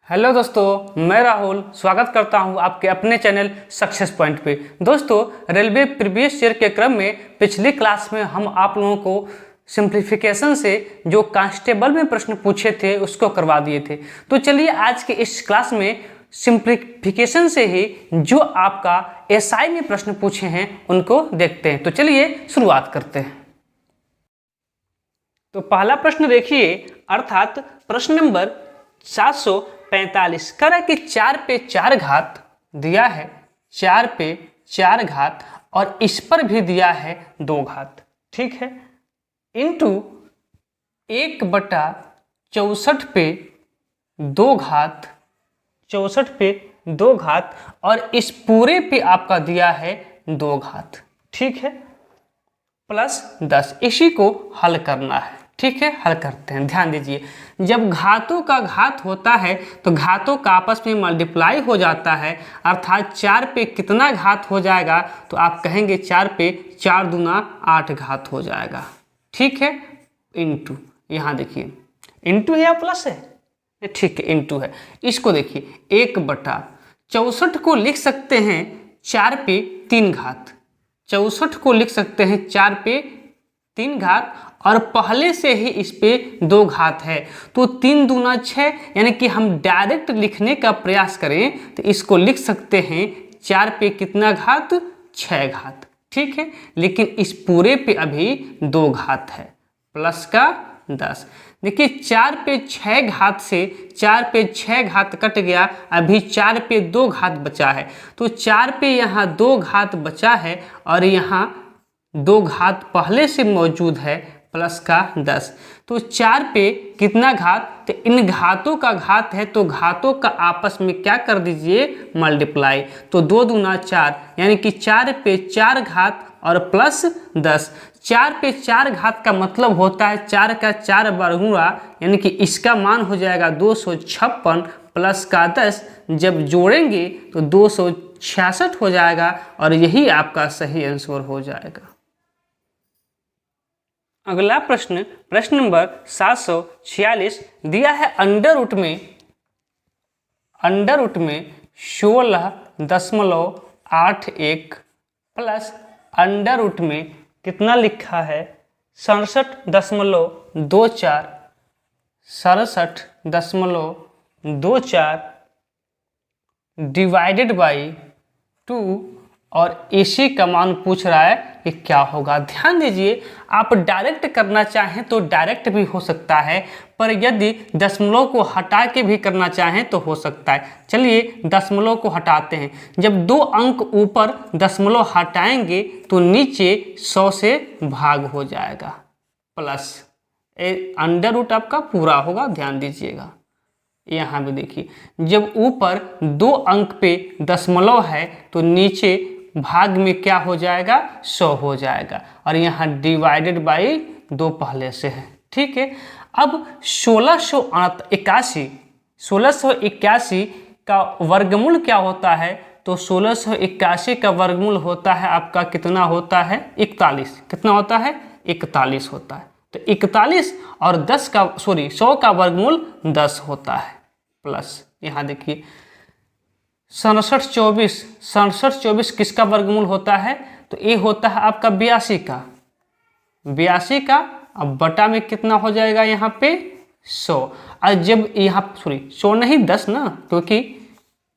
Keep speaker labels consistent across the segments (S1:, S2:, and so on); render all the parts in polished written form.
S1: Hello दोस्तों, मैं राहुल स्वागत करता हूं आपके अपने चैनल सक्सेस पॉइंट पे। दोस्तों, रेलवे प्रीवियस ईयर के क्रम में पिछली क्लास में हम आप लोगों को सिंप्लीफिकेशन से जो कांस्टेबल में प्रश्न पूछे थे उसको करवा दिए थे। तो चलिए आज के इस क्लास में सिंप्लीफिकेशन से ही जो आपका एसआई में प्रश्न पूछे हैं उनको देखते हैं। तो चलिए शुरुआत करते हैं। तो पहला प्रश्न देखिए, अर्थात प्रश्न नंबर 745 कह रहा है कि 4 पे 4 घात दिया है, 4 पे 4 घात और इस पर भी दिया है 2 घात, ठीक है, इंटू 1/64 पे 2 घात, 64 पे 2 घात और इस पूरे पे आपका दिया है 2 घात, ठीक है, प्लस 10। इसी को हल करना है, ठीक है, हल करते हैं। ध्यान दीजिए, जब घातों का घात होता है तो घातों का आपस में मल्टीप्लाई हो जाता है, अर्थात 4 पे कितना घात हो जाएगा तो आप कहेंगे 4 पे 4 दूना 8 घात हो जाएगा, ठीक है, इंटू, यहाँ देखिए इंटू है या प्लस है, ठीक है, इंटू है। इसको देखिए 1/64 को लिख सकते हैं 4 पे 3 घात, 64 को लिख सकते हैं 4 पे 3 घात और पहले से ही इस पे 2 घात है तो 3 दूना 6, यानी कि हम डायरेक्ट लिखने का प्रयास करें तो इसको लिख सकते हैं 4 पे कितना घात, 6 घात, ठीक है, लेकिन इस पूरे पे अभी 2 घात है, प्लस का 10। देखिए 4 पे 6 घात से 4 पे 6 घात कट गया, अभी 4 पे 2 घात बचा है तो 4 पे यहाँ 2 घात बचा है और यहाँ 2 घात पहले से मौजूद है, प्लस का 10। तो 4 पे कितना घात, तो इन घातों का घात है तो घातों का आपस में क्या कर दीजिए, मल्टीप्लाई, तो 2 दूना 4, यानी कि 4 पे 4 घात और प्लस 10। 4 पे 4 घात का मतलब होता है 4 का 4 वर्गुणा, यानी कि इसका मान हो जाएगा 256 प्लस का 10, जब जोड़ेंगे तो 266 हो जाएगा और यही आपका सही आंसर हो जाएगा। अगला प्रश्न, प्रश्न नंबर 746 दिया है अंडर रूट में 16.81 प्लस अंडर रूट में कितना लिखा है 67.24 डिवाइडेड बाई 2 और इसी का मान पूछ रहा है कि क्या होगा। ध्यान दीजिए, आप डायरेक्ट करना चाहें तो डायरेक्ट भी हो सकता है, पर यदि दशमलव को हटा के भी करना चाहें तो हो सकता है। चलिए दशमलव को हटाते हैं, जब 2 अंक ऊपर दशमलव हटाएंगे तो नीचे 100 से भाग हो जाएगा, प्लस अंडर रूट आपका पूरा होगा। ध्यान दीजिएगा, यहाँ भी देखिए, जब ऊपर 2 अंक पे दशमलव है तो नीचे भाग में क्या हो जाएगा, 100 हो जाएगा और यहाँ डिवाइडेड बाई 2 पहले से है, ठीक है। अब 1681 का वर्गमूल क्या होता है, तो 1681 का वर्गमूल होता है आपका कितना होता है, 41। कितना होता है, 41 होता है। तो 41 और 100 का वर्गमूल 10 होता है, प्लस यहाँ देखिए 6724 किसका वर्गमूल होता है, तो ये होता है आपका 82 का, अब बटा में कितना हो जाएगा यहाँ पे 100, और जब यहाँ 100 नहीं 10 ना, क्योंकि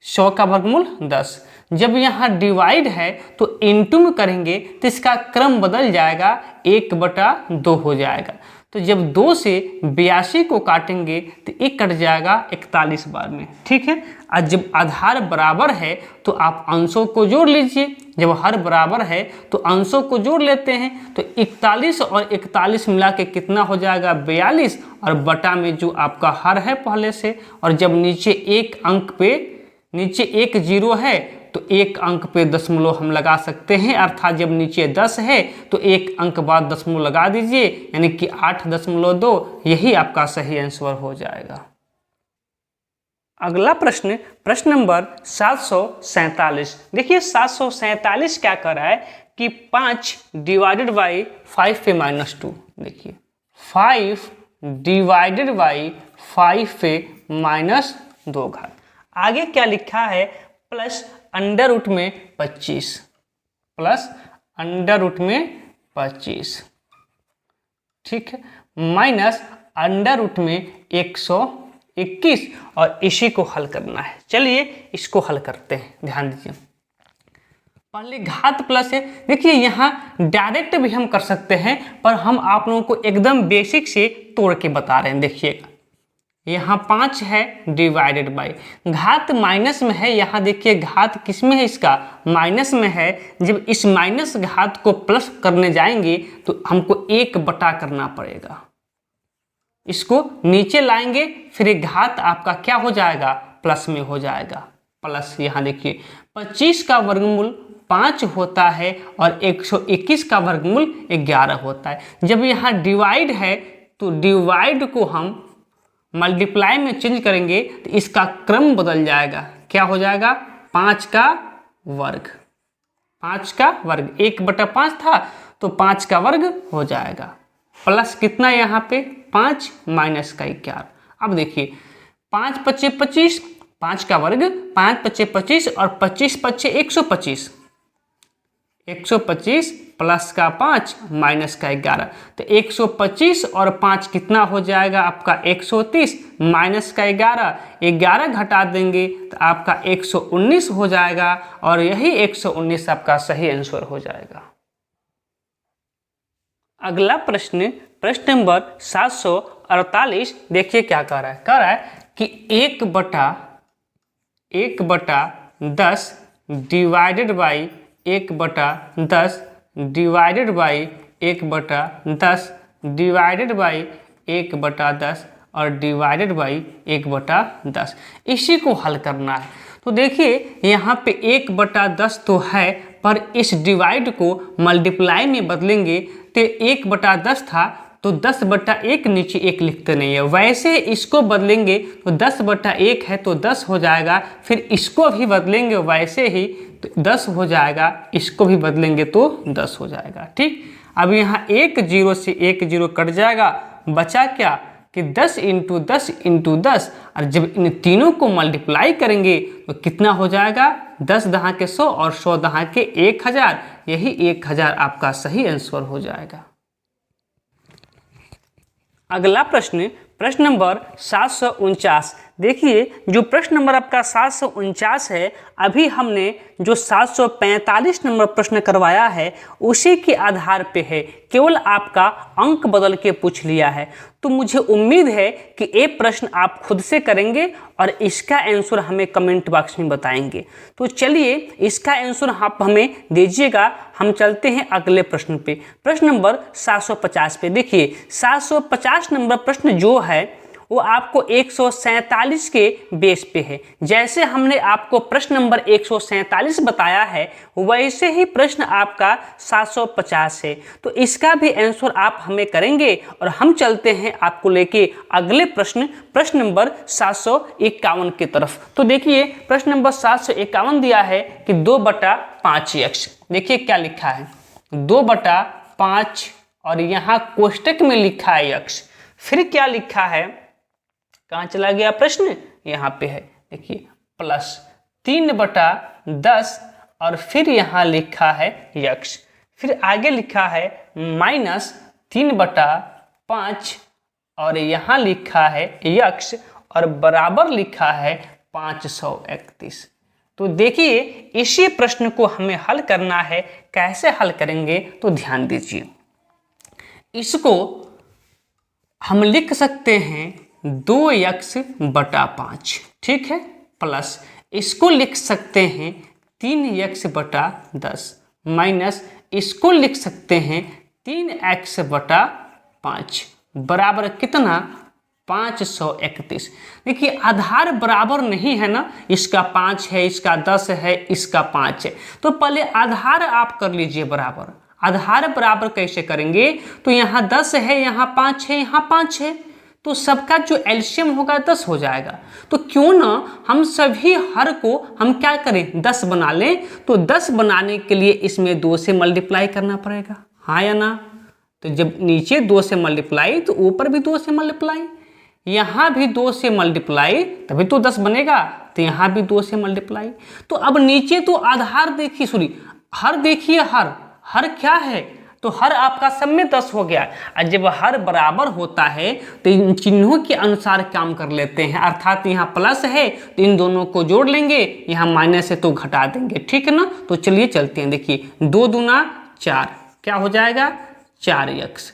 S1: 100 का वर्गमूल 10, जब यहाँ डिवाइड है तो इनटू में करेंगे तो इसका क्रम बदल जाएगा, 1/2 हो जाएगा। तो जब 2 से 82 को काटेंगे तो 1 कट जाएगा 41 बार में, ठीक है। और जब आधार बराबर है तो आप अंशों को जोड़ लीजिए, जब हर बराबर है तो अंशों को जोड़ लेते हैं, तो 41 और 41 मिला के कितना हो जाएगा 42 और बटा में जो आपका हर है पहले से, और जब नीचे एक अंक पे नीचे 1 0 है तो 1 अंक पे दशमलव हम लगा सकते हैं, अर्थात जब नीचे 10 है तो 1 अंक बाद दशमलव लगा दीजिए, यानी कि 8.2, यही आपका सही आंसर हो जाएगा। अगला प्रश्न, प्रश्न नंबर 747। देखिए 747 क्या कर रहा है कि 5 डिवाइडेड बाई 5 पे -2, देखिए 5 डिवाइडेड बाई 5 पे 2 घात। आगे क्या लिखा है, प्लस अंडर रूट में 25, प्लस अंडर रूट में 25, ठीक है, माइनस अंडर रूट में 121 और इसी को हल करना है। चलिए इसको हल करते हैं, ध्यान दीजिए। पहले घात प्लस है, देखिए यहाँ डायरेक्ट भी हम कर सकते हैं, पर हम आप लोगों को एकदम बेसिक से तोड़ के बता रहे हैं। देखिएगा यहाँ 5 है डिवाइडेड बाई, घात माइनस में है, यहाँ देखिए घात किस में है, इसका माइनस में है। जब इस माइनस घात को प्लस करने जाएंगे तो हमको 1 बटा करना पड़ेगा, इसको नीचे लाएंगे, फिर एक घात आपका क्या हो जाएगा, प्लस में हो जाएगा। प्लस यहाँ देखिए 25 का वर्गमूल 5 होता है और 121 का वर्गमूल 11 होता है। जब यहाँ डिवाइड है तो डिवाइड को हम मल्टीप्लाई में चेंज करेंगे तो इसका क्रम बदल जाएगा, क्या हो जाएगा, 5 का वर्ग, 5 का वर्ग, 1/5 था तो 5 का वर्ग हो जाएगा। प्लस कितना यहाँ पे 5 माइनस का 11। अब देखिए 5 पच्चे 25, 5 का वर्ग 5 पच्चे 25 और 25 पच्चे 125, 125 प्लस का 5 माइनस का 11, तो 125 और 5 कितना हो जाएगा आपका 130, माइनस का 11, 11 घटा देंगे तो आपका 119 हो जाएगा और यही 119 आपका सही आंसर हो जाएगा। अगला प्रश्न, प्रश्न नंबर 748, देखिए क्या कह रहा है, कह रहा है कि 1/10 divided by 1/10 divided by 1/10 divided by 1/10 और डिवाइडेड बाई 1/10, इसी को हल करना है। तो देखिए यहाँ पे 1/10 तो है, पर इस डिवाइड को मल्टीप्लाई में बदलेंगे तो 1/10 था तो 10/1 नीचे 1 लिखते नहीं है, वैसे इसको बदलेंगे तो 10/1 है तो 10 हो जाएगा, फिर इसको भी बदलेंगे वैसे ही तो 10 हो जाएगा, इसको भी बदलेंगे तो 10 हो जाएगा। ठीक, अब यहाँ 1 0 से 1 0 कट जाएगा, बचा क्या कि 10 × 10 × 10, और जब इन तीनों को मल्टीप्लाई करेंगे तो कितना हो जाएगा, 10 दहा के 100 और 100 दहा के 1000, यही 1000 आपका सही आंसर हो जाएगा। अगला प्रश्न, प्रश्न नंबर 749, देखिए जो प्रश्न नंबर आपका 749 है, अभी हमने जो 745 नंबर प्रश्न करवाया है उसी के आधार पे है, केवल आपका अंक बदल के पूछ लिया है। तो मुझे उम्मीद है कि ये प्रश्न आप खुद से करेंगे और इसका आंसर हमें कमेंट बॉक्स में बताएंगे। तो चलिए इसका आंसर आप हमें दीजिएगा, हम चलते हैं अगले प्रश्न पे, प्रश्न नंबर 750 पे। देखिए 750 नंबर प्रश्न जो है वो आपको 147 के बेस पे है। जैसे हमने आपको प्रश्न नंबर 147 बताया है वैसे ही प्रश्न आपका 750 है, तो इसका भी आंसर आप हमें करेंगे और हम चलते हैं आपको लेके अगले प्रश्न, प्रश्न नंबर 751 की तरफ। तो देखिए प्रश्न नंबर 751 दिया है कि 2/5x, देखिए क्या लिखा है 2/5 और यहाँ कोष्टक में लिखा है x, फिर क्या लिखा है, कहाँ चला गया प्रश्न, यहाँ पे है, देखिए प्लस 3/10 और फिर यहाँ लिखा है x, फिर आगे लिखा है माइनस 3/5 और यहाँ लिखा है x और बराबर लिखा है 531। तो देखिए इसी प्रश्न को हमें हल करना है, कैसे हल करेंगे तो ध्यान दीजिए। इसको हम लिख सकते हैं 2x/5, ठीक है, प्लस इसको लिख सकते हैं 3x/10 माइनस इसको लिख सकते हैं 3x/5 बराबर कितना 531। देखिए आधार बराबर नहीं है ना, इसका 5 है, इसका 10 है, इसका 5 है, तो पहले आधार आप कर लीजिए बराबर। आधार बराबर कैसे करेंगे, तो यहाँ 10 है, यहाँ 5 है, यहाँ 5 है, तो सबका जो एलसीएम होगा 10 हो जाएगा। तो क्यों ना हम सभी हर को हम क्या करें 10 बना लें, तो 10 बनाने के लिए इसमें 2 से मल्टीप्लाई करना पड़ेगा, हाँ या ना। तो जब नीचे 2 से मल्टीप्लाई तो ऊपर भी 2 से मल्टीप्लाई, यहाँ भी 2 से मल्टीप्लाई, तभी तो 10 बनेगा, तो यहाँ भी 2 से मल्टीप्लाई। तो अब नीचे तो आधार देखिए, सॉरी हर देखिए, हर क्या है, तो हर आपका सब में 10 हो गया। और जब हर बराबर होता है तो इन चिन्हों के अनुसार काम कर लेते हैं, अर्थात यहाँ प्लस है तो इन दोनों को जोड़ लेंगे, यहाँ माइनस है तो घटा देंगे, ठीक है ना। तो चलिए चलते हैं, देखिए 2 दूना 4, क्या हो जाएगा 4x,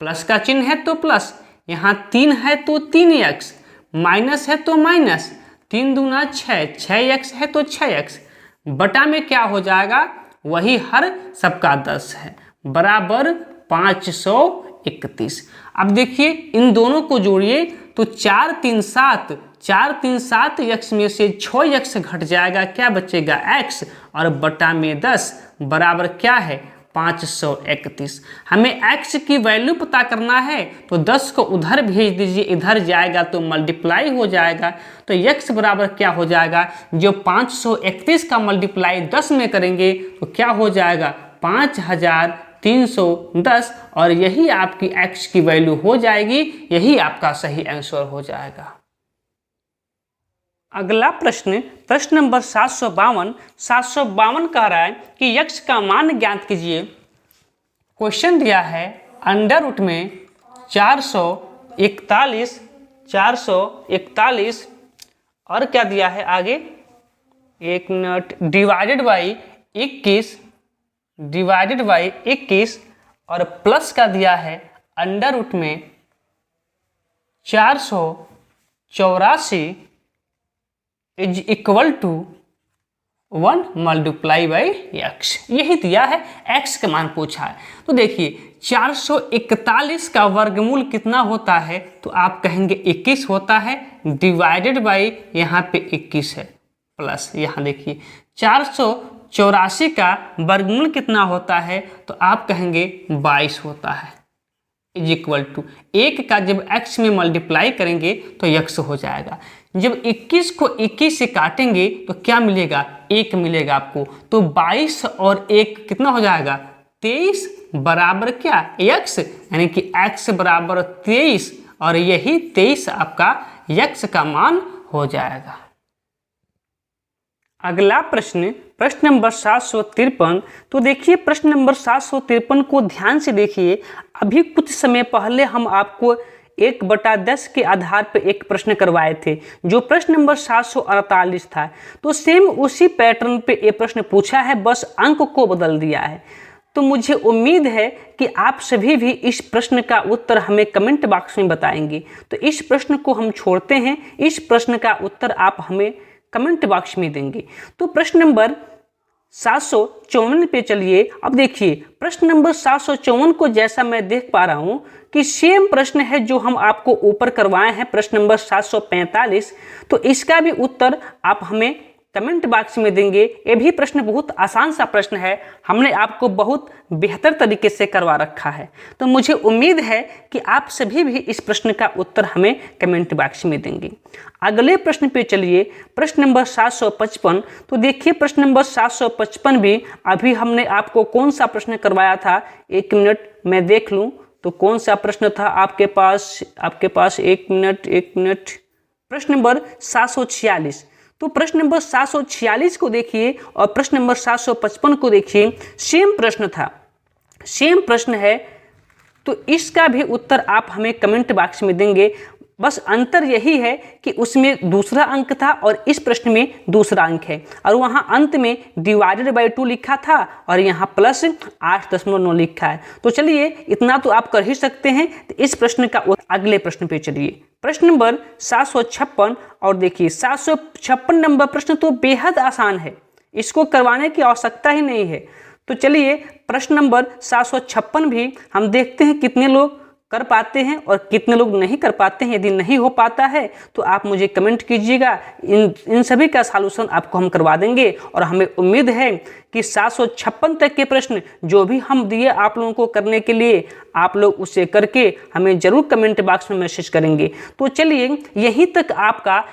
S1: प्लस का चिन्ह है तो प्लस, यहाँ 3 है तो 3x, माइनस है तो माइनस, 3 दूना 6, 6x है तो 6x, बटा में क्या हो जाएगा, वही हर सबका 10 है, बराबर 531। अब देखिए इन दोनों को जोड़िए तो 4 3 7, 4 3 7 x में से 6x घट जाएगा, क्या बचेगा x, और बटा में 10 बराबर क्या है 531। हमें x की वैल्यू पता करना है तो 10 को उधर भेज दीजिए, इधर जाएगा तो मल्टीप्लाई हो जाएगा, तो x बराबर क्या हो जाएगा, जो 531 का मल्टीप्लाई 10 में करेंगे तो क्या हो जाएगा 5310, और यही आपकी x की वैल्यू हो जाएगी, यही आपका सही आंसर हो जाएगा। अगला प्रश्न, प्रश्न नंबर 752 कह रहा है कि x का मान ज्ञात कीजिए। क्वेश्चन दिया है अंडर रूट में 441 और क्या दिया है आगे, 1 मिनट, डिवाइडेड बाई 21 और प्लस का दिया है अंडर रूट में 484 is equal to 1 multiply by X, यही दिया है, x का मान पूछा है। तो देखिए 441 का वर्गमूल कितना होता है, तो आप कहेंगे 21 होता है, डिवाइडेड बाई यहाँ पे 21 है, प्लस यहाँ देखिए 484 का वर्गमूल कितना होता है, तो आप कहेंगे 22 होता है, इज इक्वल टू 1 का जब x में मल्टीप्लाई करेंगे तो x हो जाएगा। जब 21 को 21 से काटेंगे तो क्या मिलेगा, 1 मिलेगा आपको, तो 22 और 1 कितना हो जाएगा 23 बराबर क्या x, यानी कि x बराबर 23, और यही 23 आपका x का मान हो जाएगा। अगला प्रश्न, प्रश्न नंबर 753। तो देखिए प्रश्न नंबर 753 को ध्यान से देखिए। अभी कुछ समय पहले हम आपको 1/10 के आधार पर एक प्रश्न करवाए थे, जो प्रश्न नंबर 748 था। तो सेम उसी पैटर्न पे ये प्रश्न पूछा है, बस अंक को बदल दिया है। तो मुझे उम्मीद है कि आप सभी भी इस प्रश्न का उत्तर हमें कमेंट बॉक्स में बताएंगे। तो इस प्रश्न को हम छोड़ते हैं, इस प्रश्न का उत्तर आप हमें कमेंट बॉक्स में देंगे। तो प्रश्न नंबर 754 पे चलिए। अब देखिए प्रश्न नंबर 754 को जैसा मैं देख पा रहा हूं कि सेम प्रश्न है जो हम आपको ऊपर करवाए हैं, प्रश्न नंबर 745। तो इसका भी उत्तर आप हमें कमेंट बॉक्स में देंगे। ये भी प्रश्न बहुत आसान सा प्रश्न है, हमने आपको बहुत बेहतर तरीके से करवा रखा है। तो मुझे उम्मीद है कि आप सभी भी इस प्रश्न का उत्तर हमें कमेंट बॉक्स में देंगे। अगले प्रश्न पे चलिए, प्रश्न नंबर 755। तो देखिए प्रश्न नंबर 755 भी अभी हमने आपको कौन सा प्रश्न करवाया था, 1 मिनट मैं देख लूँ तो कौन सा प्रश्न था आपके पास 1 मिनट। प्रश्न नंबर 746। तो प्रश्न नंबर 746 को देखिए और प्रश्न नंबर 755 को देखिए, सेम प्रश्न था, सेम प्रश्न है। तो इसका भी उत्तर आप हमें कमेंट बॉक्स में देंगे। बस अंतर यही है कि उसमें दूसरा अंक था और इस प्रश्न में दूसरा अंक है, और वहाँ अंत में डिवाइडेड बाई 2 लिखा था और यहाँ प्लस 8.9 लिखा है। तो चलिए इतना तो आप कर ही सकते हैं। तो इस प्रश्न का अगले प्रश्न पे चलिए, प्रश्न नंबर 756। और देखिए 756 नंबर प्रश्न तो बेहद आसान है, इसको करवाने की आवश्यकता ही नहीं है। तो चलिए प्रश्न नंबर 756 भी हम देखते हैं कितने लोग कर पाते हैं और कितने लोग नहीं कर पाते हैं। यदि नहीं हो पाता है तो आप मुझे कमेंट कीजिएगा, इन सभी का सॉल्यूशन आपको हम करवा देंगे। और हमें उम्मीद है कि 756 तक के प्रश्न जो भी हम दिए आप लोगों को करने के लिए, आप लोग उसे करके हमें जरूर कमेंट बॉक्स में मैसेज करेंगे। तो चलिए यहीं तक आपका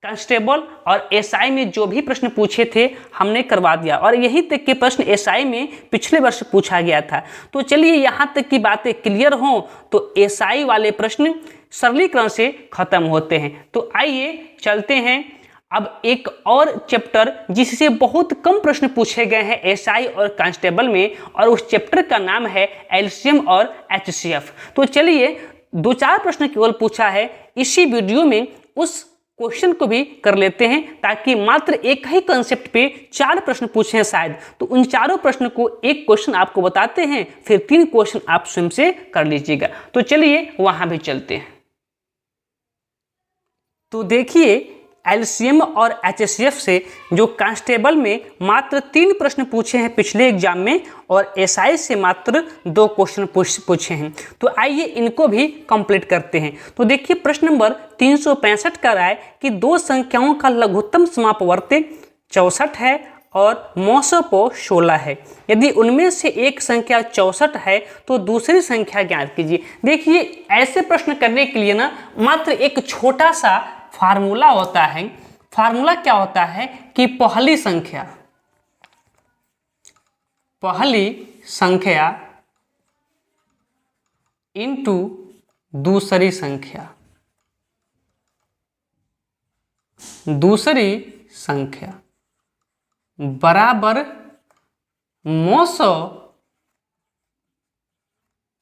S1: कांस्टेबल और एसआई में जो भी प्रश्न पूछे थे हमने करवा दिया, और यहीं तक के प्रश्न एसआई में पिछले वर्ष पूछा गया था। तो चलिए यहाँ तक की बातें क्लियर हों तो एसआई वाले प्रश्न सरलीकरण से खत्म होते हैं। तो आइए चलते हैं अब एक और चैप्टर जिससे बहुत कम प्रश्न पूछे गए हैं एसआई और कांस्टेबल में, और उस चैप्टर का नाम है एलसीएम और एचसीएफ। तो चलिए 2-4 प्रश्न केवल पूछा है, इसी वीडियो में उस क्वेश्चन को भी कर लेते हैं ताकि मात्र एक ही कंसेप्ट पे 4 प्रश्न पूछे हैं शायद, तो उन चारों प्रश्न को एक क्वेश्चन आपको बताते हैं, फिर 3 क्वेश्चन आप स्वयं से कर लीजिएगा। तो चलिए वहां भी चलते हैं। तो देखिए एलसीएम और एचसीएफ से जो कांस्टेबल में मात्र 3 प्रश्न पूछे हैं पिछले एग्जाम में, और एसआई से मात्र 2 क्वेश्चन पूछे हैं। तो आइए इनको भी कंप्लीट करते हैं। तो देखिए प्रश्न नंबर 365 का राय कि 2 संख्याओं का लघुत्तम समापवर्ती 64 है और मौसों 16 है। यदि उनमें से एक संख्या 64 है तो दूसरी संख्या ज्ञात कीजिए। देखिए ऐसे प्रश्न करने के लिए ना मात्र एक छोटा सा फार्मूला होता है। फार्मूला क्या होता है कि पहली संख्या इनटू दूसरी संख्या बराबर मौसो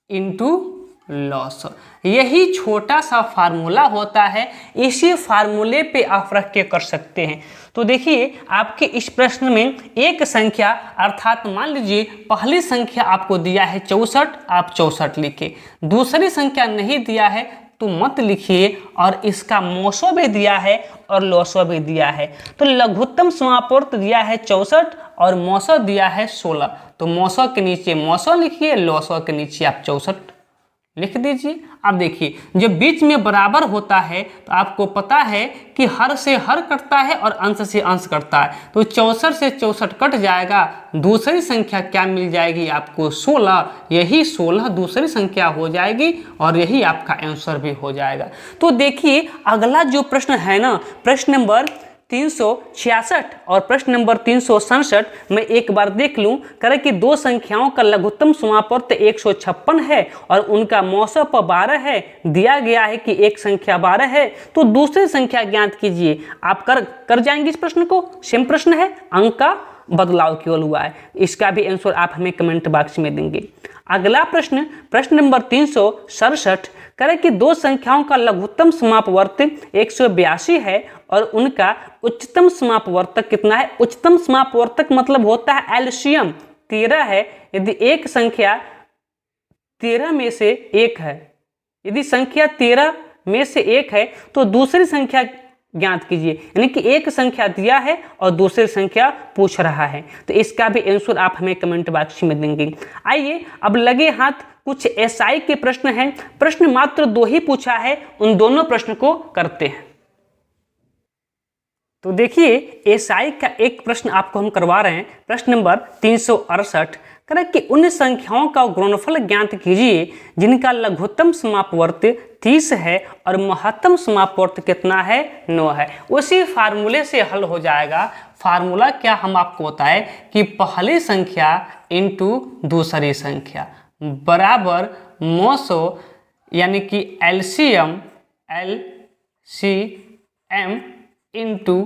S1: इनटू लॉस। यही छोटा सा फार्मूला होता है, इसी फार्मूले पे आप रख के कर सकते हैं। तो देखिए आपके इस प्रश्न में एक संख्या अर्थात मान लीजिए पहली संख्या आपको दिया है 64, आप 64 लिखे। दूसरी संख्या नहीं दिया है तो मत लिखिए, और इसका मौसो भी दिया है और लॉसो भी दिया है। तो लघुत्तम समापवर्त दिया है 64 और मौसो दिया है 16, तो मौसो के नीचे मौसो लिखिए, लॉसो के नीचे आप 64 लिख दीजिए। अब देखिए जब बीच में बराबर होता है तो आपको पता है कि हर से हर कटता है और अंश से अंश कटता है, तो 64 से 64 कट जाएगा। दूसरी संख्या क्या मिल जाएगी आपको? 16। यही 16 दूसरी संख्या हो जाएगी और यही आपका आंसर भी हो जाएगा। तो देखिए अगला जो प्रश्न है ना, प्रश्न नंबर 366 और प्रश्न नंबर 367 में एक बार देख लूं। करें कि 2 संख्याओं का लघुत्तम समापवर्त 156 है और उनका मौसो 12 है। दिया गया है कि एक संख्या 12 है, तो दूसरी संख्या ज्ञात कीजिए। आप कर जाएंगे इस प्रश्न को। सेम प्रश्न है, अंक का बदलाव केवल हुआ है। इसका भी आंसर आप हमें कमेंट बॉक्स में देंगे। अगला प्रश्न, प्रश्न नंबर 367, करें कि 2 संख्याओं का लघुत्तम समापवर्त 182 है और उनका उच्चतम समापवर्तक कितना है? उच्चतम समापवर्तक मतलब होता है एलसीएम 13 है। यदि एक संख्या 13 में से एक है, यदि संख्या 13 में से एक है तो दूसरी संख्या ज्ञात कीजिए। यानी कि एक संख्या दिया है और दूसरी संख्या पूछ रहा है, तो इसका भी आंसर आप हमें कमेंट बॉक्स में देंगे। आइए अब लगे हाथ कुछ एसआई के प्रश्न हैं। प्रश्न मात्र 2 ही पूछा है, उन दोनों प्रश्न को करते हैं। तो देखिए एसआई का एक प्रश्न आपको हम करवा रहे हैं। प्रश्न नंबर 368, करें कि उन संख्याओं का गुणनफल ज्ञात कीजिए जिनका लघुत्तम समापवर्त 30 है और महत्तम समापवर्त कितना है? 9 है। उसी फार्मूले से हल हो जाएगा। फार्मूला क्या हम आपको बताए कि पहली संख्या इनटू दूसरी संख्या बराबर मौसो, यानी कि एलसीएम इनटू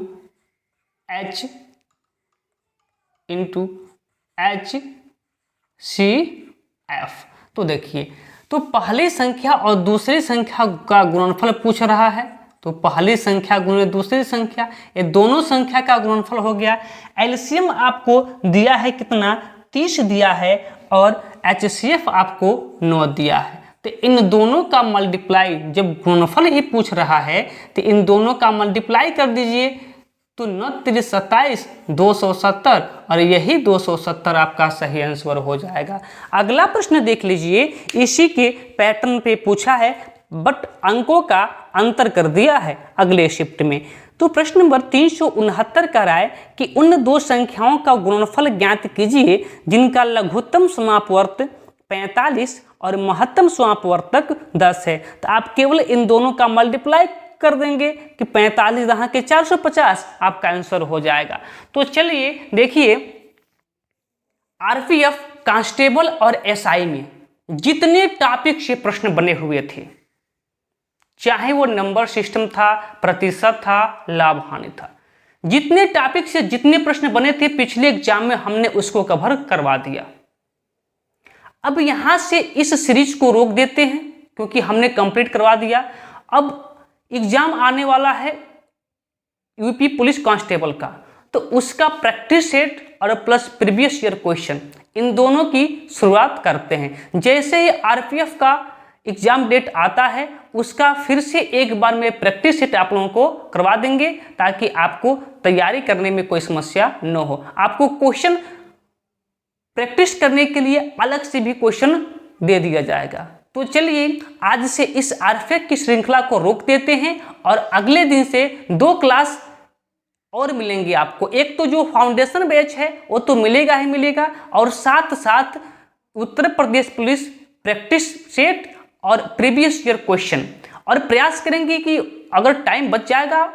S1: HCF। तो देखिए तो पहली संख्या और दूसरी संख्या का गुणनफल पूछ रहा है, तो पहली संख्या गुणे दूसरी संख्या, ये दोनों संख्या का गुणनफल हो गया। एलसीएम आपको दिया है कितना? 30 दिया है और HCF आपको 9 दिया है। तो इन दोनों का मल्टीप्लाई, जब गुणनफल ही पूछ रहा है तो इन दोनों का मल्टीप्लाई कर दीजिए, तो 9 3 27 270, और यही 270 आपका सही आंसर हो जाएगा। अगला प्रश्न देख लीजिए, इसी के पैटर्न पे पूछा है बट अंकों का अंतर कर दिया है अगले शिफ्ट में। तो प्रश्न नंबर 369 का राय कि उन 2 संख्याओं का गुणनफल ज्ञात कीजिए जिनका लघुत्तम समापवर्त 45 और महत्तम समापवर्तक 10 है। तो आप केवल इन दोनों का मल्टीप्लाई कर देंगे कि 45 यहाँ के 450, आपका आंसर हो जाएगा। तो चलिए देखिए आरपीएफ, कांस्टेबल और एसआई में जितने टॉपिक से प्रश्न बने हुए थे चाहे वो नंबर सिस्टम था, प्रतिशत था, लाभ हानि था। जितने टॉपिक से जितने प्रश्न बने थे पिछले एग्जाम में हमने उसको कवर करवा दिया। अब यहां से इस सीरीज को रोक देते हैं क्योंकि हमने कंप्लीट करवा दिया। अब एग्जाम आने वाला है यूपी पुलिस कांस्टेबल का, तो उसका प्रैक्टिस सेट और प्लस प्रीवियस ईयर क्वेश्चन, इन दोनों की शुरुआत करते हैं। जैसे ही आरपीएफ का एग्जाम डेट आता है उसका फिर से एक बार में प्रैक्टिस सेट आप लोगों को करवा देंगे ताकि आपको तैयारी करने में कोई समस्या न हो। आपको क्वेश्चन प्रैक्टिस करने के लिए अलग से भी क्वेश्चन दे दिया जाएगा। तो चलिए आज से इस आरपीएफ की श्रृंखला को रोक देते हैं और अगले दिन से 2 क्लास और मिलेंगे आपको। एक तो जो फाउंडेशन बैच है वो तो मिलेगा ही मिलेगा, और साथ साथ Uttar Pradesh police practice set और प्रीवियस ईयर क्वेश्चन, और प्रयास करेंगे कि अगर टाइम बच जाएगा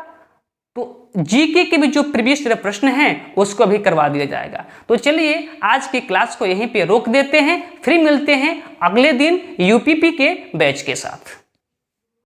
S1: तो जीके के भी जो प्रीवियस ईयर प्रश्न हैं उसको भी करवा दिया जाएगा। तो चलिए आज की क्लास को यहीं पे रोक देते हैं, फिर मिलते हैं अगले दिन यूपीपी के बैच के साथ।